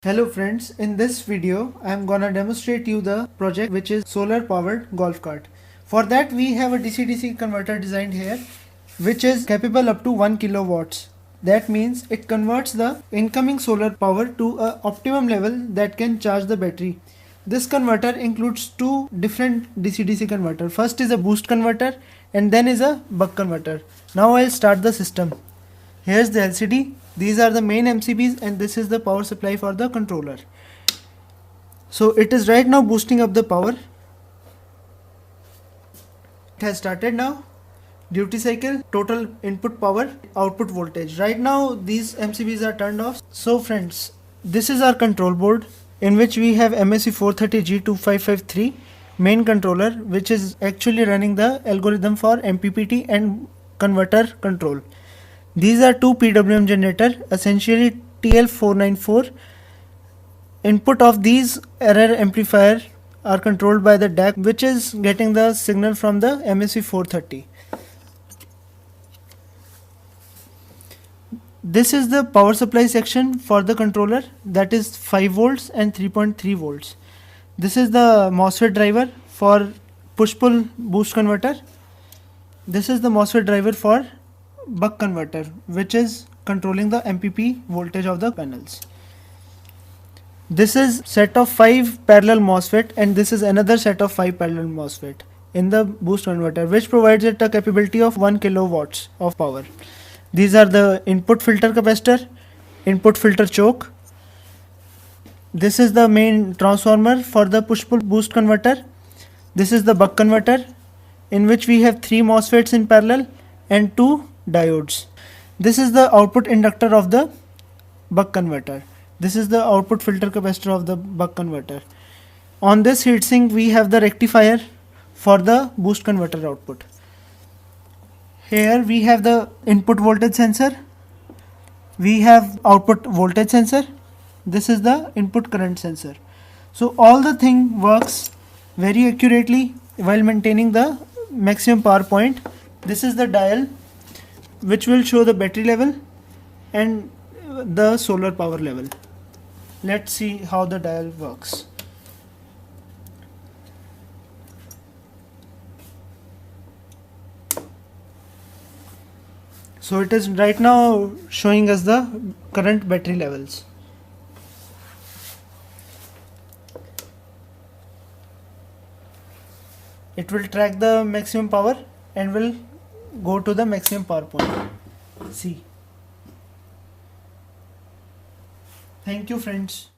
Hello friends, in this video I am gonna demonstrate you the project which is solar powered golf cart. For that we have a DC-DC converter designed here which is capable up to 1 kilowatts. That means it converts the incoming solar power to a optimum level that can charge the battery. This converter includes two different DC-DC converter. First is a boost converter and then is a buck converter. Now I'll start the system. Here's the LCD. These are the main MCBs and this is the power supply for the controller. So it is right now boosting up the power. It has started now. Duty cycle, total input power, output voltage. Right now these MCBs are turned off. So friends, this is our control board in which we have MSC 430G2553 main controller, which is actually running the algorithm for MPPT and converter control. These are two PWM generator, essentially TL494. Input of these error amplifier are controlled by the DAC, which is getting the signal from the MSC 430. This is the power supply section for the controller, that is 5 volts and 3.3 volts. This is the MOSFET driver for push-pull boost converter. This is the MOSFET driver for buck converter, which is controlling the MPP voltage of the panels. This is set of 5 parallel MOSFET and this is another set of 5 parallel MOSFET in the boost converter, which provides it a capability of 1 kilowatts of power. These are the input filter capacitor, input filter choke. This is the main transformer for the push-pull boost converter. This is the buck converter in which we have 3 MOSFETs in parallel and 2 diodes. This is the output inductor of the buck converter. This is the output filter capacitor of the buck converter. On this heatsink we have the rectifier for the boost converter output. Here we have the input voltage sensor. We have output voltage sensor. This is the input current sensor. So all the thing works very accurately while maintaining the maximum power point. This is the dial which will show the battery level and the solar power level. Let's see how the dial works. So it is right now showing us the current battery levels. It will track the maximum power and will go to the maximum power point. See. Thank you friends.